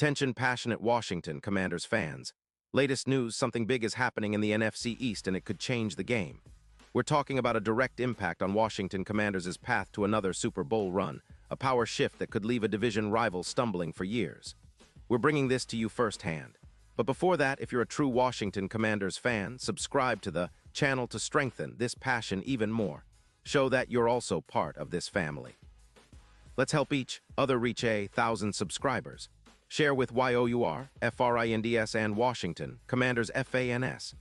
Attention passionate Washington Commanders fans. Latest news, something big is happening in the NFC East and it could change the game. We're talking about a direct impact on Washington Commanders' path to another Super Bowl run, a power shift that could leave a division rival stumbling for years. We're bringing this to you firsthand. But before that, if you're a true Washington Commanders fan, subscribe to the channel to strengthen this passion even more. Show that you're also part of this family. Let's help each other reach 1,000 subscribers. Share with YOUR, FRINDS and Washington, Commanders FANS.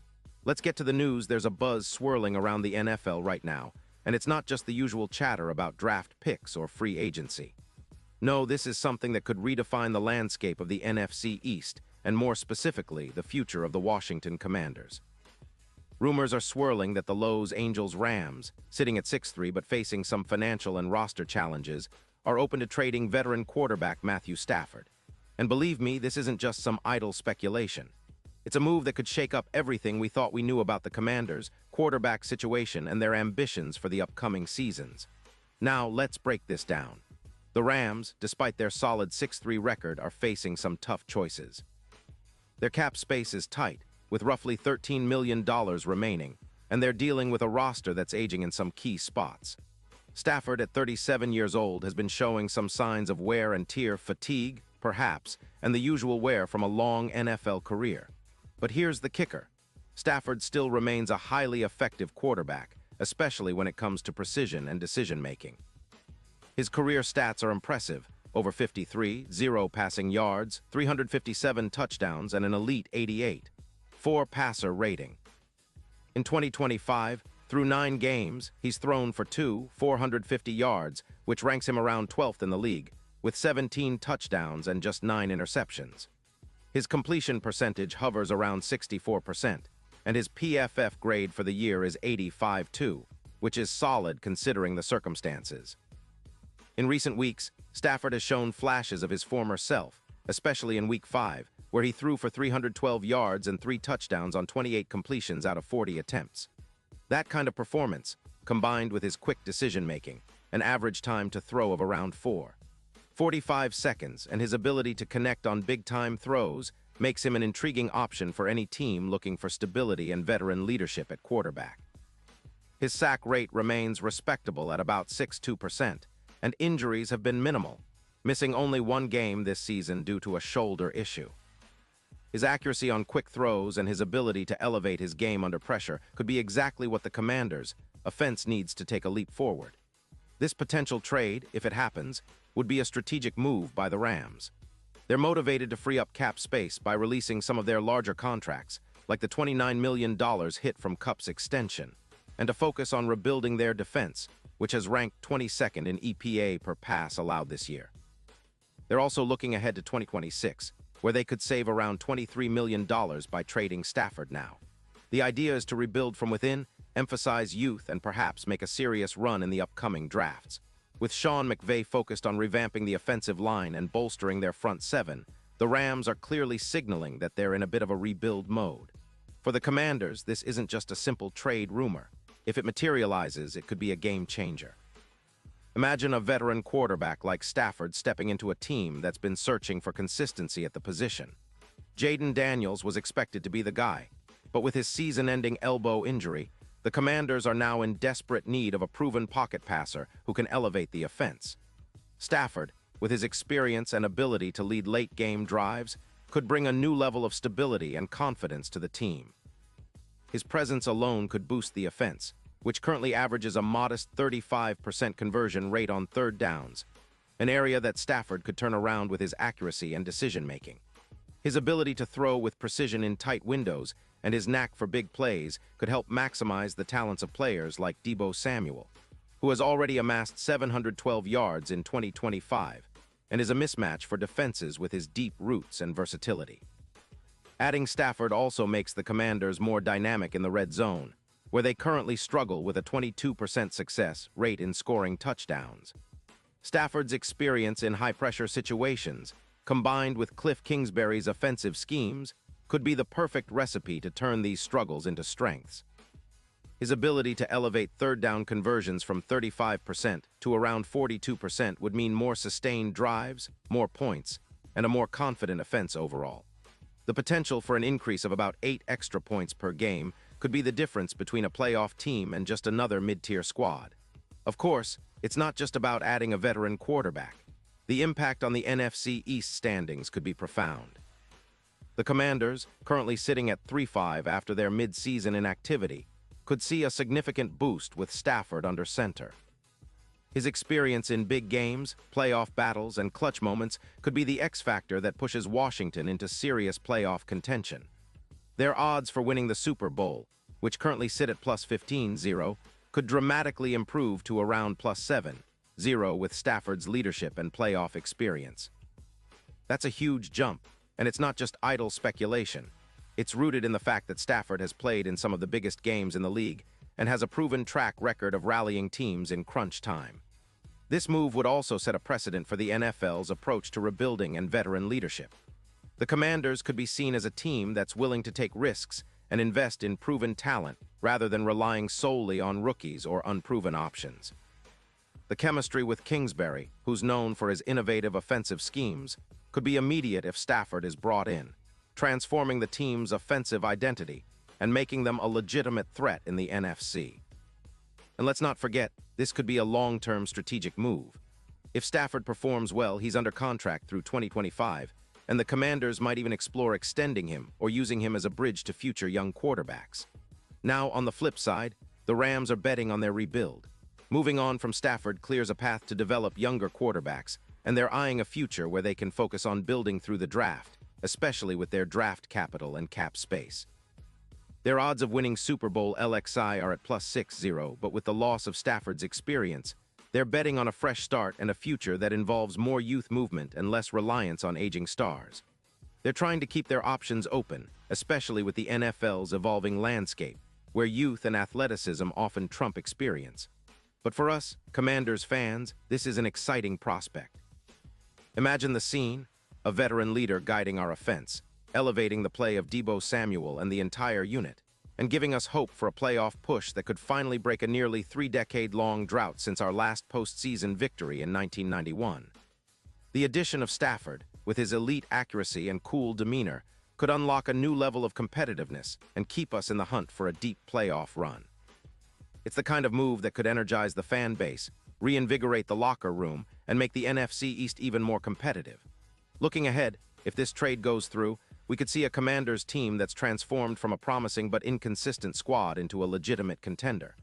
Let's get to the news. There's a buzz swirling around the NFL right now, and it's not just the usual chatter about draft picks or free agency. No, this is something that could redefine the landscape of the NFC East, and more specifically, the future of the Washington Commanders. Rumors are swirling that the Los Angeles Rams, sitting at 6-3 but facing some financial and roster challenges, are open to trading veteran quarterback Matthew Stafford. And believe me, this isn't just some idle speculation. It's a move that could shake up everything we thought we knew about the Commanders' quarterback situation and their ambitions for the upcoming seasons. Now, let's break this down. The Rams, despite their solid 6-3 record, are facing some tough choices. Their cap space is tight, with roughly $13 million remaining, and they're dealing with a roster that's aging in some key spots. Stafford, at 37 years old, has been showing some signs of wear and tear, fatigue, perhaps, and the usual wear from a long NFL career. But here's the kicker. Stafford still remains a highly effective quarterback, especially when it comes to precision and decision-making. His career stats are impressive: over 53, 0 passing yards, 357 touchdowns, and an elite 88.4 passer rating. In 2025, through 9 games, he's thrown for 450 yards, which ranks him around 12th in the league, with 17 touchdowns and just 9 interceptions. His completion percentage hovers around 64%, and his PFF grade for the year is 85.2, which is solid considering the circumstances. In recent weeks, Stafford has shown flashes of his former self, especially in Week 5, where he threw for 312 yards and 3 touchdowns on 28 completions out of 40 attempts. That kind of performance, combined with his quick decision-making, an average time to throw of around 45 seconds, and his ability to connect on big-time throws, makes him an intriguing option for any team looking for stability and veteran leadership at quarterback. His sack rate remains respectable at about 62%, and injuries have been minimal, missing only 1 game this season due to a shoulder issue. His accuracy on quick throws and his ability to elevate his game under pressure could be exactly what the Commanders' offense needs to take a leap forward. This potential trade, if it happens, would be a strategic move by the Rams. They're motivated to free up cap space by releasing some of their larger contracts, like the $29 million hit from Kupp's extension, and to focus on rebuilding their defense, which has ranked 22nd in EPA per pass allowed this year. They're also looking ahead to 2026, where they could save around $23 million by trading Stafford now. The idea is to rebuild from within, emphasize youth, and perhaps make a serious run in the upcoming drafts. With Sean McVay focused on revamping the offensive line and bolstering their front seven, the Rams are clearly signaling that they're in a bit of a rebuild mode. For the Commanders, this isn't just a simple trade rumor. If it materializes, it could be a game changer. Imagine a veteran quarterback like Stafford stepping into a team that's been searching for consistency at the position. Jayden Daniels was expected to be the guy, but with his season-ending elbow injury, the Commanders are now in desperate need of a proven pocket passer who can elevate the offense. Stafford, with his experience and ability to lead late-game drives, could bring a new level of stability and confidence to the team. His presence alone could boost the offense, which currently averages a modest 35% conversion rate on third downs, an area that Stafford could turn around with his accuracy and decision-making. His ability to throw with precision in tight windows and his knack for big plays could help maximize the talents of players like Deebo Samuel, who has already amassed 712 yards in 2025 and is a mismatch for defenses with his deep roots and versatility. Adding Stafford also makes the Commanders more dynamic in the red zone, where they currently struggle with a 22% success rate in scoring touchdowns. Stafford's experience in high-pressure situations, combined with Cliff Kingsbury's offensive schemes, could be the perfect recipe to turn these struggles into strengths. His ability to elevate third-down conversions from 35% to around 42% would mean more sustained drives, more points, and a more confident offense overall. The potential for an increase of about 8 extra points per game could be the difference between a playoff team and just another mid-tier squad. Of course, it's not just about adding a veteran quarterback. The impact on the NFC East standings could be profound. The Commanders, currently sitting at 3-5 after their mid-season inactivity, could see a significant boost with Stafford under center. His experience in big games, playoff battles, and clutch moments could be the X factor that pushes Washington into serious playoff contention. Their odds for winning the Super Bowl, which currently sit at plus 15-0, could dramatically improve to around plus 7-0 with Stafford's leadership and playoff experience. That's a huge jump, and it's not just idle speculation. It's rooted in the fact that Stafford has played in some of the biggest games in the league and has a proven track record of rallying teams in crunch time. This move would also set a precedent for the NFL's approach to rebuilding and veteran leadership. The Commanders could be seen as a team that's willing to take risks and invest in proven talent rather than relying solely on rookies or unproven options. The chemistry with Kingsbury, who's known for his innovative offensive schemes, could be immediate if Stafford is brought in, transforming the team's offensive identity and making them a legitimate threat in the NFC. And let's not forget, this could be a long-term strategic move. If Stafford performs well, he's under contract through 2025, and the Commanders might even explore extending him or using him as a bridge to future young quarterbacks. Now, on the flip side, the Rams are betting on their rebuild. Moving on from Stafford clears a path to develop younger quarterbacks, and they're eyeing a future where they can focus on building through the draft, especially with their draft capital and cap space. Their odds of winning Super Bowl LXI are at plus 6-0, but with the loss of Stafford's experience, they're betting on a fresh start and a future that involves more youth movement and less reliance on aging stars. They're trying to keep their options open, especially with the NFL's evolving landscape, where youth and athleticism often trump experience. But for us, Commanders fans, this is an exciting prospect. Imagine the scene, a veteran leader guiding our offense, elevating the play of Deebo Samuel and the entire unit, and giving us hope for a playoff push that could finally break a nearly 3-decade-long drought since our last postseason victory in 1991. The addition of Stafford, with his elite accuracy and cool demeanor, could unlock a new level of competitiveness and keep us in the hunt for a deep playoff run. It's the kind of move that could energize the fan base, reinvigorate the locker room, and make the NFC East even more competitive. Looking ahead, if this trade goes through, we could see a Commanders team that's transformed from a promising but inconsistent squad into a legitimate contender.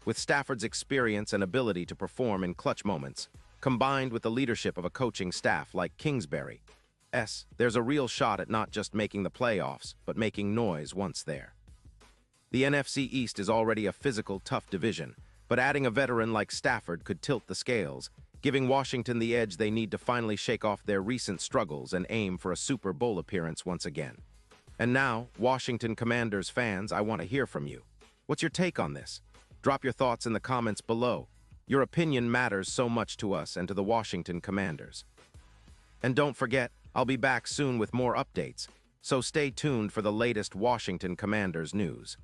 With Stafford's experience and ability to perform in clutch moments, combined with the leadership of a coaching staff like Kingsbury, there's a real shot at not just making the playoffs, but making noise once there. The NFC East is already a physical, tough division, but adding a veteran like Stafford could tilt the scales, giving Washington the edge they need to finally shake off their recent struggles and aim for a Super Bowl appearance once again. And now, Washington Commanders fans, I want to hear from you. What's your take on this? Drop your thoughts in the comments below. Your opinion matters so much to us and to the Washington Commanders. And don't forget, I'll be back soon with more updates, so stay tuned for the latest Washington Commanders news.